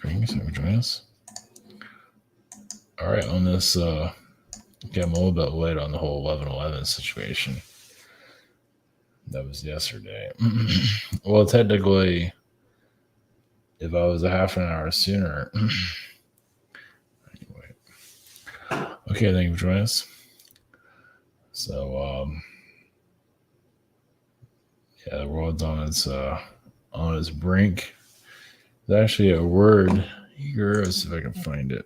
Thanks for joining us. All right, on this, okay, I'm a little bit late on the whole 11/11 situation. That was yesterday. Well, technically, if I was a half an hour sooner. Anyway. Okay, thank you for joining us. So, yeah, the world's on its brink. There's actually a word here. Let's see if I can find it.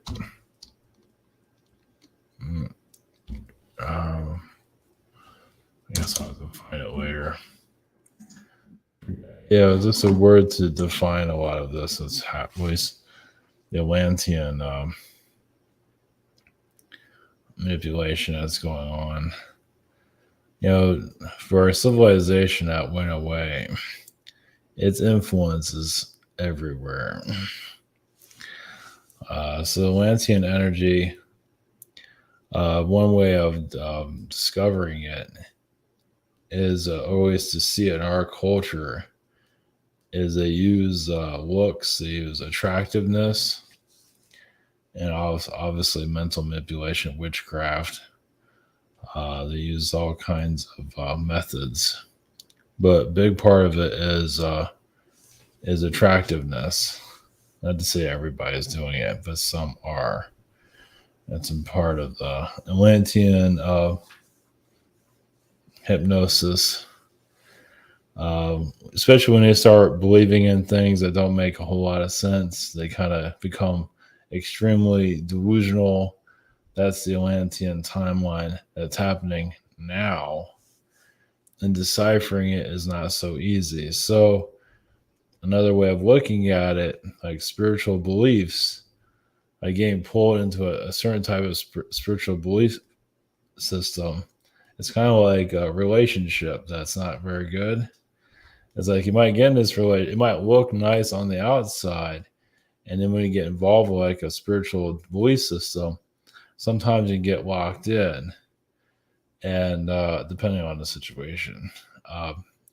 I guess I'll have to find it later. Yeah, it's just a word to define a lot of this. It's at least the Atlantean manipulation that's going on. For a civilization that went away, its influence is everywhere. So Atlantean energy, one way of discovering it is always to see it in our culture is they use looks, they use attractiveness, and obviously mental manipulation, witchcraft. They use all kinds of methods, but a big part of it is attractiveness. Not to say everybody's doing it, but some are. That's a part of the Atlantean hypnosis. Especially when they start believing in things that don't make a whole lot of sense, they kind of become extremely delusional. That's the Atlantean timeline that's happening now, and deciphering it is not so easy. So another way of looking at it, like spiritual beliefs, like getting pulled into a certain type of spiritual belief system, it's kind of like a relationship that's not very good. It's like you might get in this relationship, it might look nice on the outside, and then when you get involved with like a spiritual belief system, sometimes you get locked in, and depending on the situation,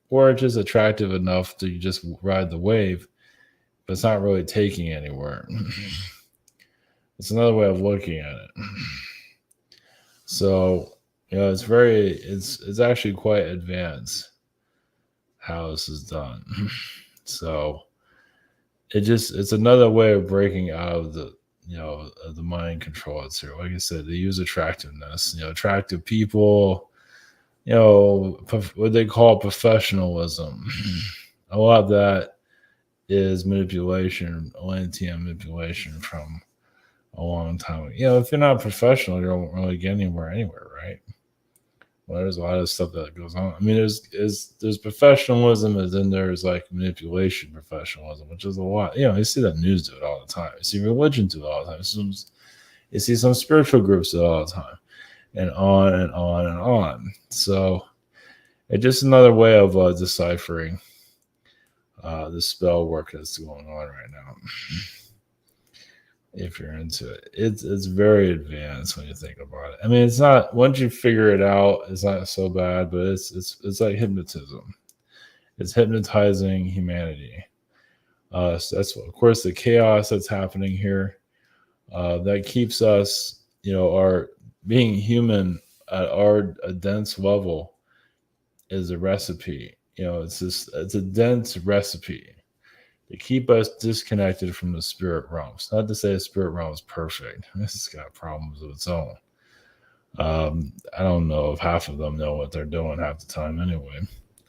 or it's just attractive enough to just ride the wave, but it's not really taking anywhere. It's another way of looking at it. So it's actually quite advanced how this is done. So it's another way of breaking out of the mind control. It's here. Like I said, they use attractiveness, attractive people, what they call professionalism. A lot of that is manipulation, Atlantean manipulation from a long time ago. If you're not professional, you don't really get anywhere, right? Well, there's a lot of stuff that goes on. I mean, there's professionalism, and then there's like manipulation professionalism, which is a lot. You see that news do it all the time. You see religion do it all the time. You see some spiritual groups do it all the time, and on and on and on. So it's just another way of deciphering the spell work that's going on right now. If you're into it, it's very advanced when you think about it. I mean, it's not, once you figure it out, it's not so bad, but it's like hypnotism. It's hypnotizing humanity. So that's, of course, the chaos that's happening here. That keeps us, our being human at a dense level is a recipe. It's a dense recipe to keep us disconnected from the spirit realms. Not to say the spirit realm is perfect. This has got problems of its own. I don't know if half of them know what they're doing half the time anyway.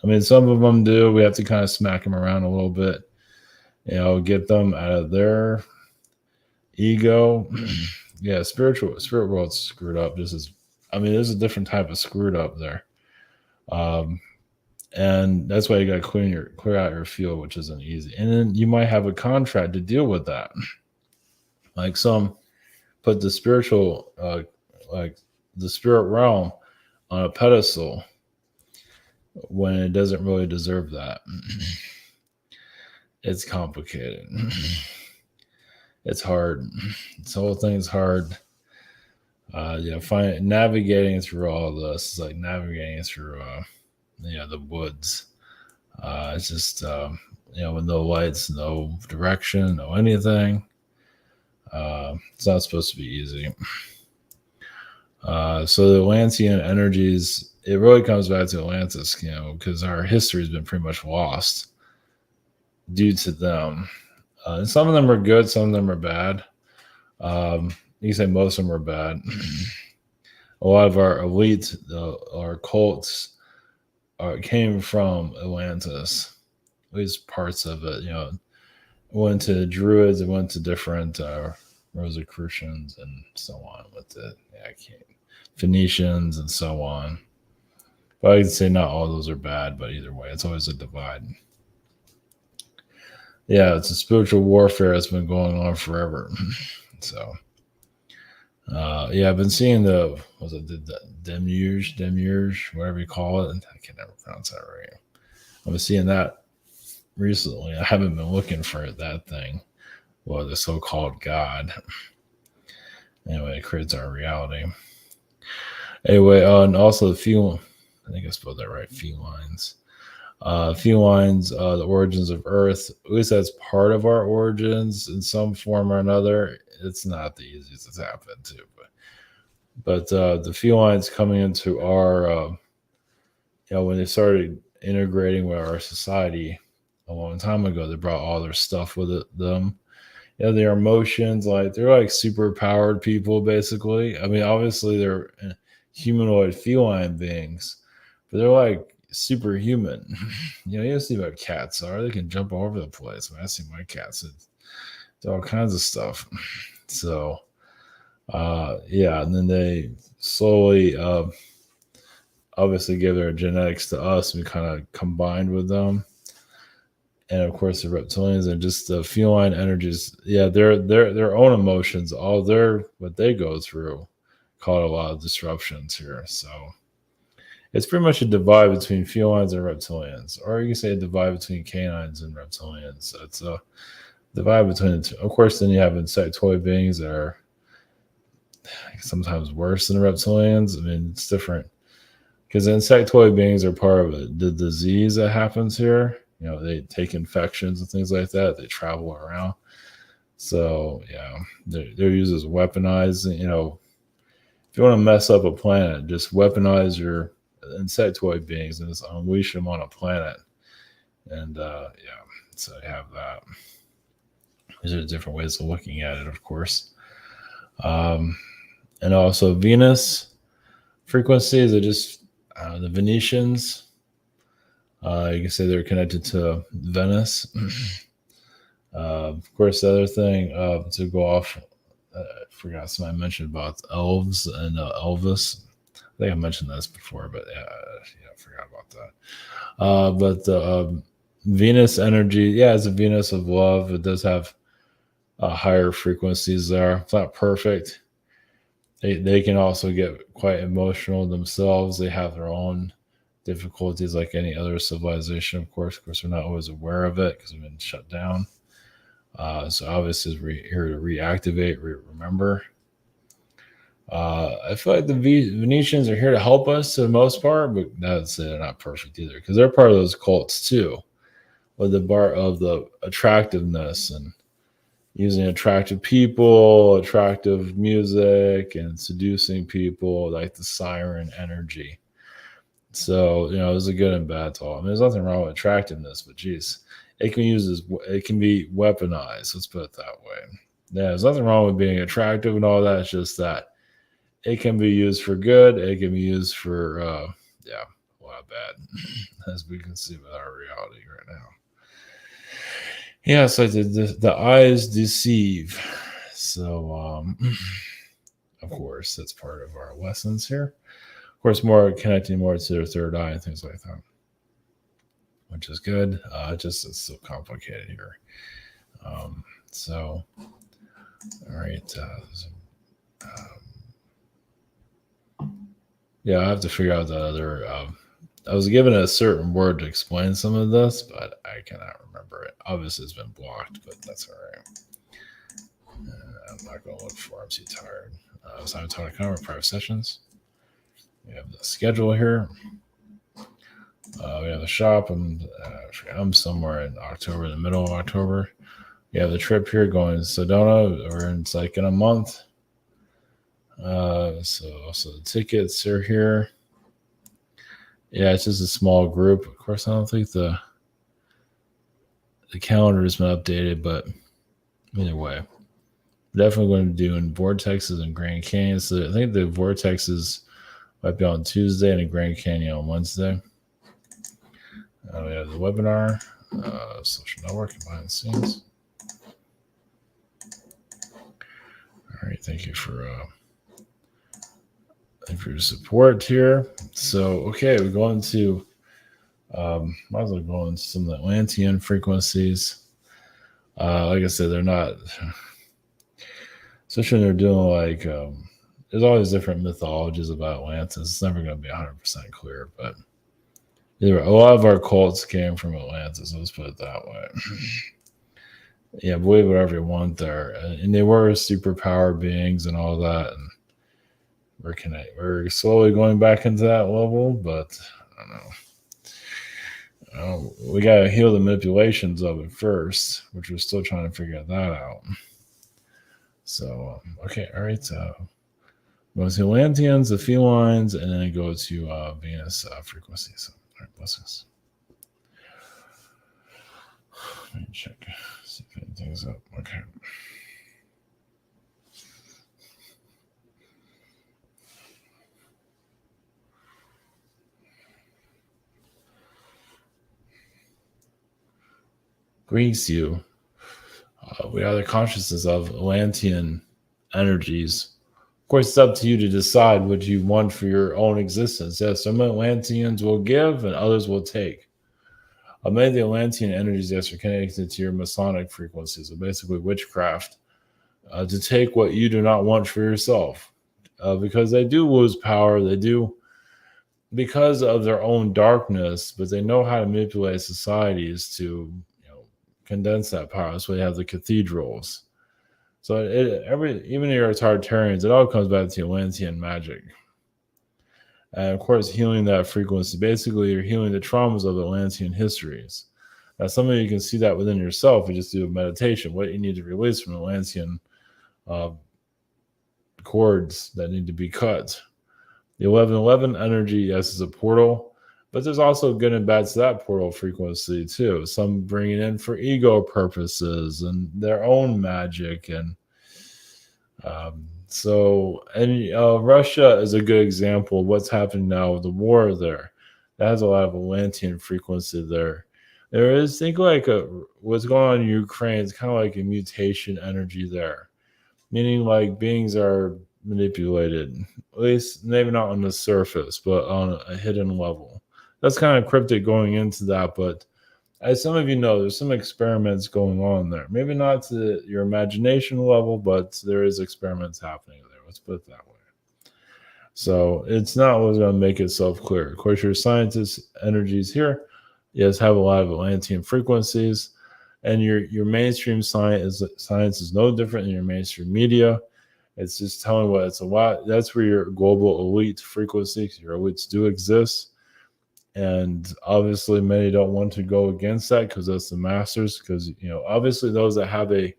I mean, some of them do. We have to kind of smack them around a little bit, get them out of their ego. Yeah, spirit world's screwed up. There's a different type of screwed up there. And that's why you got to clear out your field, which isn't easy. And then you might have a contract to deal with that. Like some put the spiritual, like the spirit realm on a pedestal when it doesn't really deserve that. It's complicated. It's hard. This whole thing's hard. Navigating through all of this is like navigating through the woods. It's just with no lights, no direction, no anything. It's not supposed to be easy. So the Atlantean energies, it really comes back to Atlantis, because our history has been pretty much lost due to them. And some of them are good, some of them are bad. You can say most of them are bad. A lot of our elite, our cults, came from Atlantis. At least parts of it, went to Druids, it went to different Rosicrucians and so on with the Phoenicians and so on. But I can say not all those are bad, but either way, it's always a divide. Yeah, it's a spiritual warfare that's been going on forever. So, I've been seeing the Demiurge, whatever you call it. I can never pronounce that right. I've been seeing that recently. I haven't been looking for that thing. Well, the so-called God. Anyway, it creates our reality. Anyway, and also I think I spelled that right, felines. Felines, the origins of Earth, at least that's part of our origins in some form or another. It's not the easiest it's happened to, but the felines coming into our, when they started integrating with our society a long time ago, they brought all their stuff with them. Their emotions, they're like super powered people, basically. I mean, obviously they're humanoid feline beings, but they're like superhuman. You see what cats are. They can jump all over the place. When I see my cats, it's all kinds of stuff. So, and then they slowly, obviously give their genetics to us. We kind of combined with them. And of course, the reptilians and just the feline energies. Yeah, their own emotions, what they go through, caught a lot of disruptions here. So it's pretty much a divide between felines and reptilians, or you can say a divide between canines and reptilians. So it's a divide between the two. Of course, then you have insectoid beings that are sometimes worse than reptilians. I mean, it's different because insectoid beings are part of the disease that happens here. They take infections and things like that. They travel around. So, they're used as weaponized. If you want to mess up a planet, just weaponize your insectoid beings and just unleash them on a planet. And, so you have that. These are different ways of looking at it, of course. And also Venus frequencies are just the Venetians. You can say they're connected to Venice. Of course, the other thing to go off, I forgot something I mentioned about elves and Elvis. I think I mentioned this before, but I forgot about that. But the Venus energy, it's a Venus of love. It does have higher frequencies there. It's not perfect. They can also get quite emotional themselves. They have their own difficulties like any other civilization, of course. We're not always aware of it because we've been shut down. So obviously we're here to reactivate, remember. I feel like the Venetians are here to help us to the most part, but that's they're not perfect either because they're part of those cults too, with the part of the attractiveness and using attractive people, attractive music, and seducing people, like the siren energy. So, there's a good and bad to all. I mean, there's nothing wrong with attractiveness, but geez, it can be weaponized. Let's put it that way. Yeah, there's nothing wrong with being attractive and all that. It's just that it can be used for good. It can be used for, a lot of bad, as we can see with our reality right now. Yeah, so the eyes deceive. So, of course, that's part of our lessons here. Of course, more connecting more to their third eye and things like that, which is good. It's so complicated here. So, all right. I have to figure out the other. I was given a certain word to explain some of this, but I cannot remember it. Obviously, it's been blocked, but that's all right. I'm not going to look for it. I'm too tired. So I'm talking about private sessions. We have the schedule here. We have the shop. I'm somewhere in October, the middle of October. You have the trip here going to Sedona, or it's like in a month. So the tickets are here. Yeah, it's just a small group. Of course, I don't think the calendar has been updated, but either way, definitely going to do in Vortexes and Grand Canyon. So I think the Vortexes might be on Tuesday and the Grand Canyon on Wednesday. We have the webinar, social networking behind the scenes. All right, thank you for your support here. So, okay, we're going to might as well go into some of the Atlantean frequencies. Like I said, they're not, especially when they're doing like, there's always different mythologies about Atlantis. It's never going to be 100% clear, but a lot of our cults came from Atlantis. Let's put it that way. Yeah, believe whatever you want there. And they were superpower beings and all that. And we're slowly going back into that level, but I don't know. We got to heal the manipulations of it first, which we're still trying to figure that out. So, okay, all right. Go to Atlanteans, the Felines, and then go to Venus frequencies. All right, blessings. Let me check, see if anything's up. Okay. Greets you. We are the consciousness of Atlantean energies. Of course, it's up to you to decide what you want for your own existence. Yes, some Atlanteans will give and others will take. Many of the Atlantean energies, yes, are connected to your Masonic frequencies, so basically witchcraft, to take what you do not want for yourself. Because they do lose power, they do because of their own darkness, but they know how to manipulate societies to condense that power. That's why they have the cathedrals. So even your Tartarians, it all comes back to Atlantean magic. And of course, healing that frequency. Basically, you're healing the traumas of Atlantean histories. Now, some of you can see that within yourself. You just do a meditation. What you need to release from Atlantean cords that need to be cut. The 1111 energy, yes, is a portal, but there's also good and bad to that portal frequency too. Some bring it in for ego purposes and their own magic, and Russia is a good example of what's happening now with the war there. That has a lot of Atlantean frequency there. There is, think like what's going on in Ukraine is kind of like a mutation energy there, meaning like beings are manipulated, at least maybe not on the surface, but on a hidden level. That's kind of cryptic going into that, but as some of you know, there's some experiments going on there. Maybe not to your imagination level, but there is experiments happening there. Let's put it that way. So it's not what's going to make itself clear. Of course, your scientist energies here, yes, have a lot of Atlantean frequencies, and your mainstream science is no different than your mainstream media. It's just telling what it's a lot. That's where your global elite frequency, your elites do exist. And obviously many don't want to go against that because that's the masters. Because obviously those that have a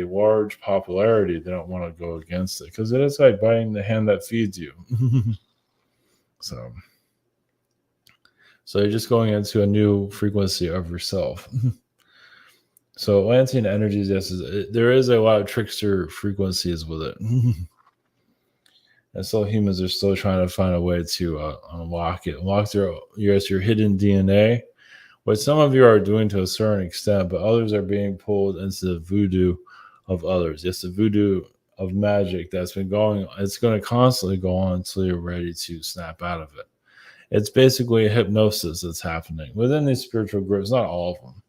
large popularity, they don't want to go against it because it is like biting the hand that feeds you. So you're just going into a new frequency of yourself. So Atlantean energies, yes, there is a lot of trickster frequencies with it. And so humans are still trying to find a way to unlock it, unlock your hidden DNA, what some of you are doing to a certain extent, but others are being pulled into the voodoo of others. Yes, the voodoo of magic that's been going on. It's going to constantly go on until you're ready to snap out of it. It's basically a hypnosis that's happening within these spiritual groups, not all of them,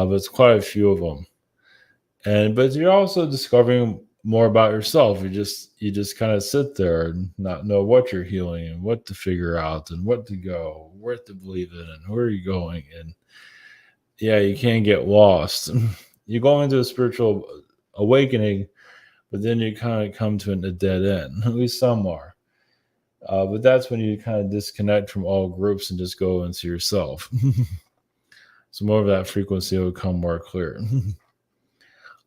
but it's quite a few of them. But you're also discovering more about yourself. You just kind of sit there and not know what you're healing and what to figure out and what to go, where to believe in, and where are you going. And yeah, you can't get lost. You go into a spiritual awakening, but then you kind of come to a dead end. At least some are. But that's when you kind of disconnect from all groups and just go into yourself. So more of that frequency will become more clear.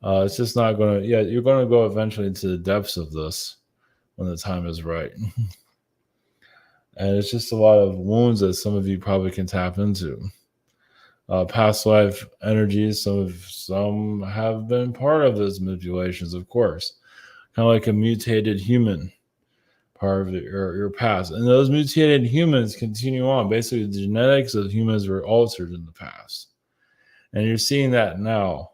It's just not going to, yeah, you're going to go eventually into the depths of this when the time is right. And it's just a lot of wounds that some of you probably can tap into. Past life energies, some have been part of those manipulations, of course, kind of like a mutated human part of your past. And those mutated humans continue on. Basically, the genetics of humans were altered in the past. And you're seeing that now.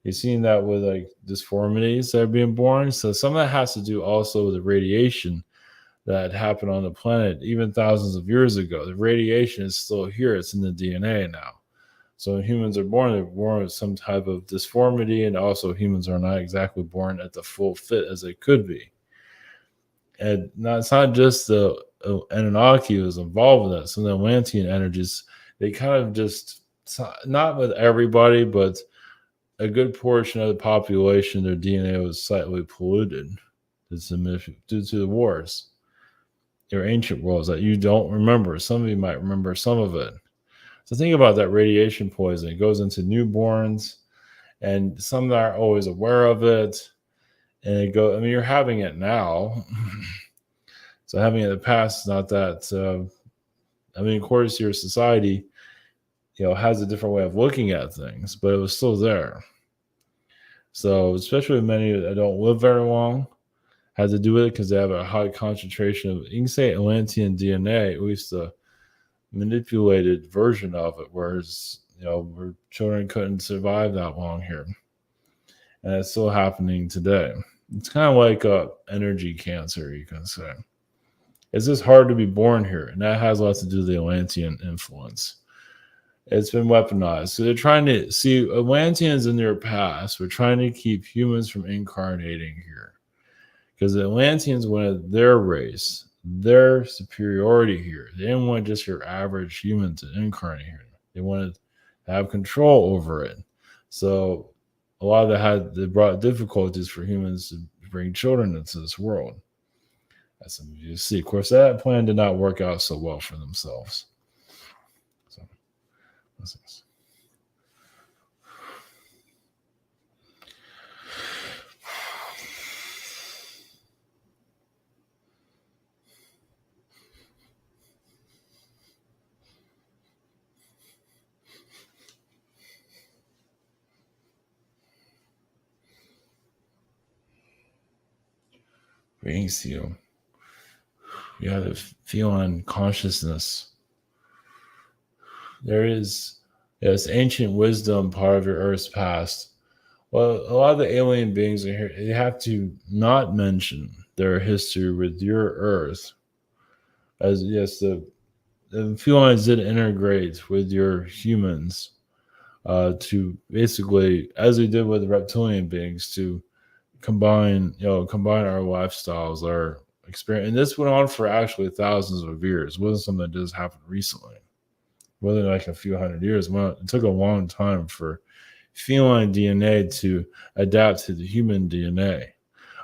You're seeing that with like disformities that are being born. So some of that has to do also with the radiation that happened on the planet even thousands of years ago. The radiation is still here. It's in the DNA now. So when humans are born, they're born with some type of disformity, and also humans are not exactly born at the full fit as they could be. And it's not just the Anunnaki who was involved in that. Some of the Atlantean energies, they kind of just, not with everybody, but a good portion of the population, their DNA was slightly polluted due to the wars. Your ancient worlds that you don't remember. Some of you might remember some of it. So think about that radiation poison. It goes into newborns, and some that aren't always aware of it. And it go. I mean, you're having it now. So having it in the past is not that. I mean, of course, your society, has a different way of looking at things, but it was still there. So especially many that don't live very long, had to do with it because they have a high concentration of, you can say, Atlantean DNA, at least the manipulated version of it, whereas where children couldn't survive that long here, and it's still happening today. It's kind of like a energy cancer, you can say. It's just hard to be born here, and that has a lot to do with the Atlantean influence. It's been weaponized, so they're trying to see Atlanteans in their past. We're trying to keep humans from incarnating here because the Atlanteans wanted their race, their superiority here. They didn't want just your average human to incarnate here. They wanted to have control over it. So a lot of that they brought difficulties for humans to bring children into this world. As some of you see, of course, that plan did not work out so well for themselves. So, let's brings you. You have the feline consciousness. There is this ancient wisdom part of your Earth's past. Well, a lot of the alien beings are here. You have to not mention their history with your Earth. As yes, the felines did integrate with your humans to basically, as we did with the reptilian beings, to combine our lifestyles, our experience. And this went on for actually thousands of years. It wasn't something that just happened recently. Whether like a few hundred years. Well, it took a long time for feline DNA to adapt to the human DNA,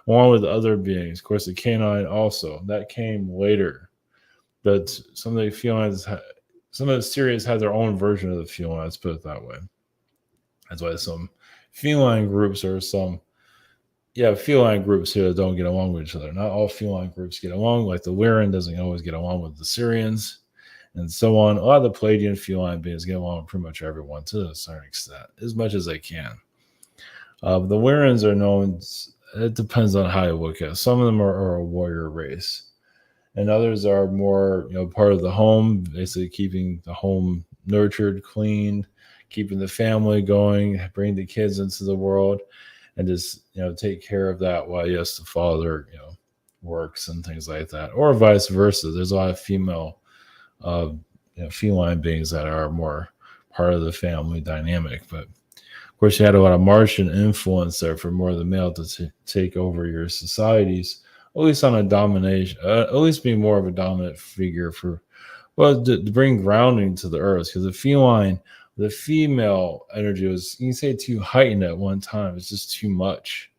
along with other beings. Of course, the canine also. That came later. But some of the felines, some of the series had their own version of the feline, let's put it that way. That's why some feline groups or some feline groups here that don't get along with each other. Not all feline groups get along. Like the Lyran doesn't always get along with the Syrians, and so on. A lot of the Palladian feline beings get along with pretty much everyone to a certain extent, as much as they can. The Lyrans are known. It depends on how you look at it. Some of them are a warrior race, and others are more, part of the home, basically keeping the home nurtured, clean, keeping the family going, bring the kids into the world, and just take care of that while yes, the father works and things like that, or vice versa. There's a lot of female feline beings that are more part of the family dynamic, but of course you had a lot of Martian influence there for more of the male to take over your societies, at least on a domination, at least be more of a dominant figure for, well, to bring grounding to the earth, because the female energy was, you can say, too heightened at one time. It's just too much.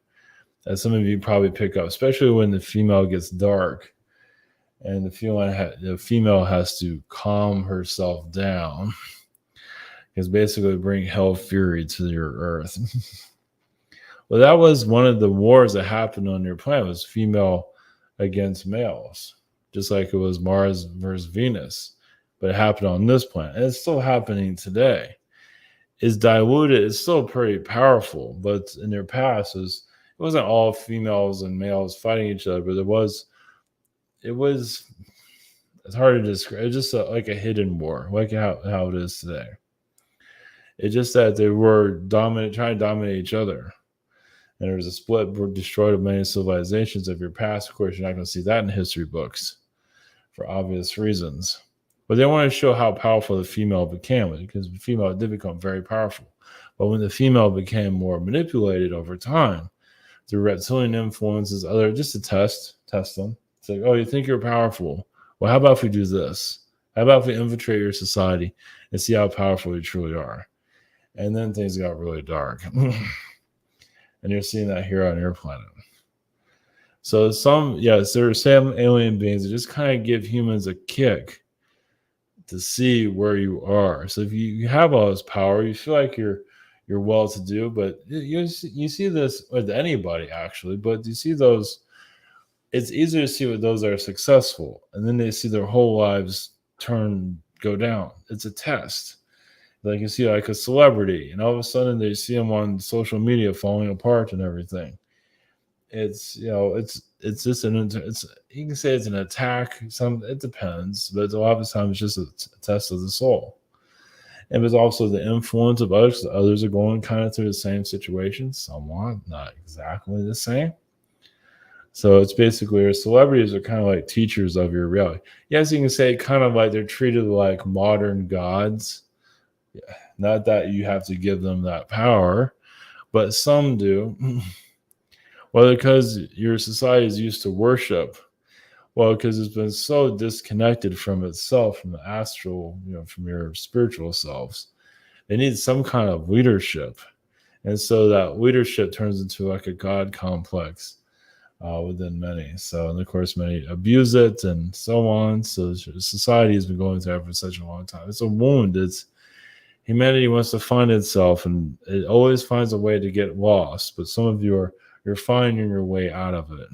As some of you probably pick up, especially when the female gets dark and the female has to calm herself down because basically bring hell fury to your Earth. Well, that was one of the wars that happened on your planet was female against males, just like it was Mars versus Venus, but it happened on this planet, and it's still happening today. It's diluted. It's still pretty powerful, but in their past, it wasn't all females and males fighting each other, but it was. It's hard to describe. It's just like a hidden war, like how it is today. It's just that they were trying to dominate each other. And there was a split, destroyed of many civilizations of your past. Of course, you're not going to see that in history books for obvious reasons. But they want to show how powerful the female became, because the female did become very powerful. But when the female became more manipulated over time through reptilian influences, just to test them. It's like, oh, you think you're powerful? Well, how about if we do this? How about if we infiltrate your society and see how powerful you truly are? And then things got really dark. And you're seeing that here on your planet. So there are some alien beings that just kind of give humans a kick to see where you are. So if you have all this power, you feel like you're well to do, but you see this with anybody actually, but you see those, it's easier to see with those that are successful, and then they see their whole lives go down. It's a test. Like you see like a celebrity, and all of a sudden they see them on social media falling apart and everything. It's it's just you can say it's an attack. It depends, but a lot of the time it's just a test of the soul. And there's also the influence of others. Others are going kind of through the same situation, somewhat, not exactly the same. So it's basically your celebrities are kind of like teachers of your reality. Yes, you can say kind of like they're treated like modern gods. Yeah, not that you have to give them that power, but some do. Well, because your society is used to worship. Well, because it's been so disconnected from itself, from the astral, from your spiritual selves. They need some kind of leadership. And so that leadership turns into like a God complex within many. So, and of course, many abuse it and so on. So society has been going through that for such a long time. It's a wound. Humanity wants to find itself, and it always finds a way to get lost. But some of you you're finding your way out of it.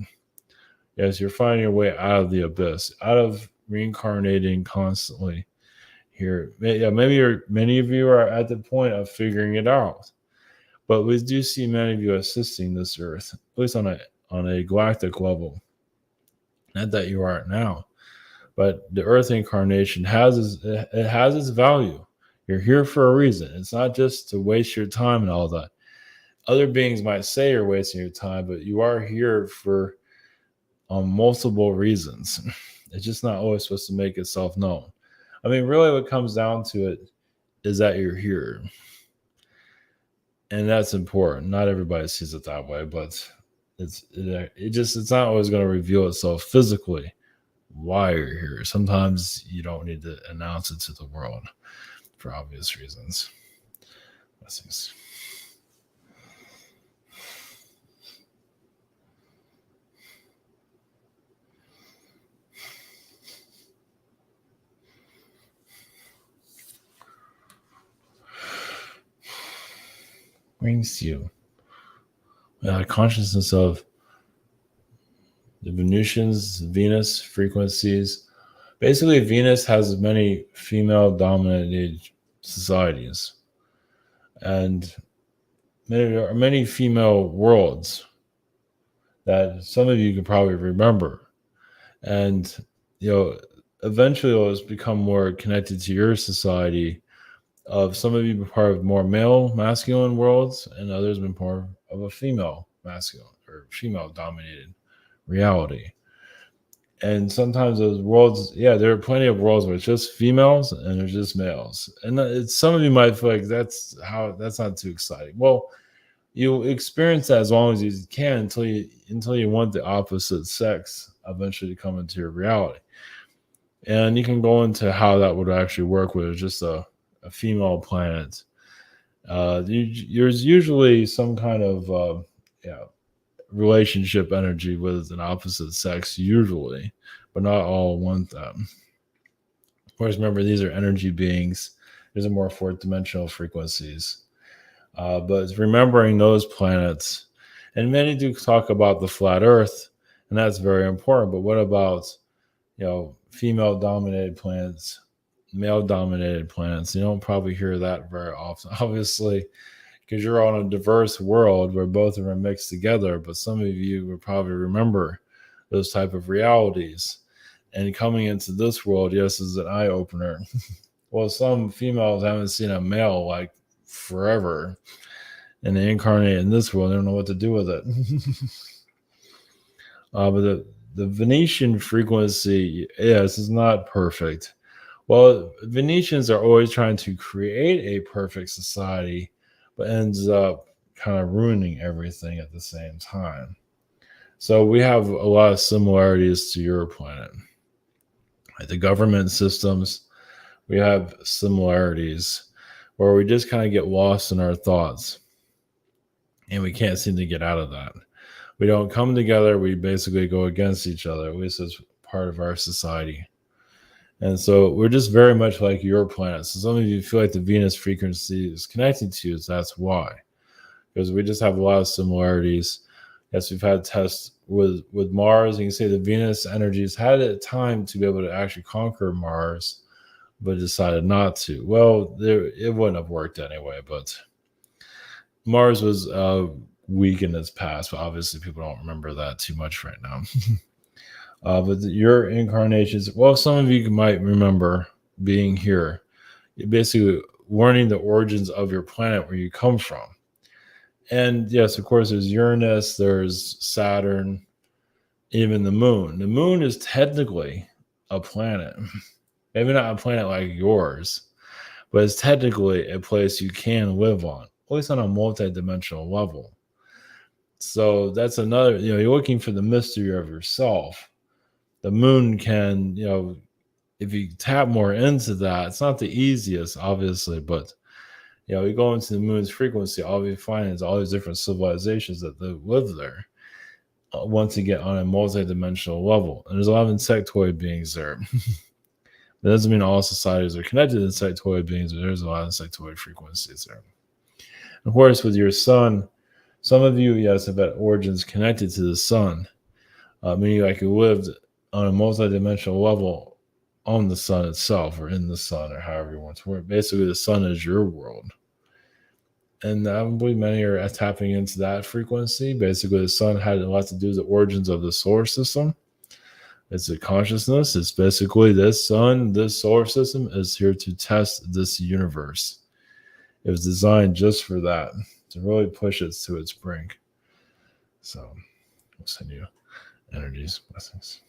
Yes, you're finding your way out of the abyss, out of reincarnating constantly here. Yeah, many of you are at the point of figuring it out. But we do see many of you assisting this earth, at least on a galactic level. Not that you aren't now, but the earth incarnation has its value. You're here for a reason. It's not just to waste your time and all that. Other beings might say you're wasting your time, but you are here for multiple reasons. It's just not always supposed to make itself known. I mean, really what comes down to it is that you're here. And that's important. Not everybody sees it that way, but it's not always going to reveal itself physically why you're here. Sometimes you don't need to announce it to the world for obvious reasons. Blessings. Brings you consciousness of the Venusians, Venus frequencies. Basically, Venus has many female-dominated societies, and there are many female worlds that some of you can probably remember, and eventually it will become more connected to your society. Of some of you be part of more male masculine worlds, and others been part of a female masculine or female dominated reality. And sometimes those worlds, there are plenty of worlds where it's just females and there's just males. And some of you might feel like that's not too exciting. Well, you experience that as long as you can until you want the opposite sex eventually to come into your reality. And you can go into how that would actually work with just a female planet. There's usually some kind of relationship energy with an opposite sex, usually, but not all want them. Of course, remember, these are energy beings These are more fourth dimensional frequencies. But it's remembering those planets. And many do talk about the flat Earth, and that's very important. But what about, female dominated planets, male dominated planets? You don't probably hear that very often, obviously, because you're on a diverse world where both of them are mixed together. But some of you would probably remember those type of realities. And coming into this world, yes, is an eye opener. Well, some females haven't seen a male like forever, and they incarnate in this world. They don't know what to do with it. But the Venetian frequency, yes, is not perfect. Well, Venetians are always trying to create a perfect society, but ends up kind of ruining everything at the same time. So we have a lot of similarities to your planet. Like the government systems, we have similarities where we just kind of get lost in our thoughts, and we can't seem to get out of that. We don't come together. We basically go against each other, at least as part of our society. And so we're just very much like your planet. So some of you feel like the Venus frequency is connecting to you. That's why. Because we just have a lot of similarities. Yes, we've had tests with Mars. And you can say the Venus energies had a time to be able to actually conquer Mars, but decided not to. Well, it wouldn't have worked anyway. But Mars was weak in its past, but obviously people don't remember that too much right now. But your incarnations, well, some of you might remember being here, basically learning the origins of your planet, where you come from. And yes, of course, there's Uranus, there's Saturn, even the moon. The moon is technically a planet. Maybe not a planet like yours, but it's technically a place you can live on, at least on a multi-dimensional level. So that's another, you're looking for the mystery of yourself. The moon can, if you tap more into that, it's not the easiest, obviously, but, you go into the moon's frequency, all you find is all these different civilizations that live there once you get on a multi-dimensional level. And there's a lot of insectoid beings there. That doesn't mean all societies are connected to insectoid beings, but there's a lot of insectoid frequencies there. Of course, with your sun, some of you, yes, have had origins connected to the sun, meaning like you lived on a multi-dimensional level on the sun itself, or in the sun, or however you want to work. Basically, the sun is your world. And I believe many are tapping into that frequency. Basically, the sun had a lot to do with the origins of the solar system. It's a consciousness. It's basically this sun, this solar system is here to test this universe. It was designed just for that, to really push it to its brink. So we'll send you energies, blessings.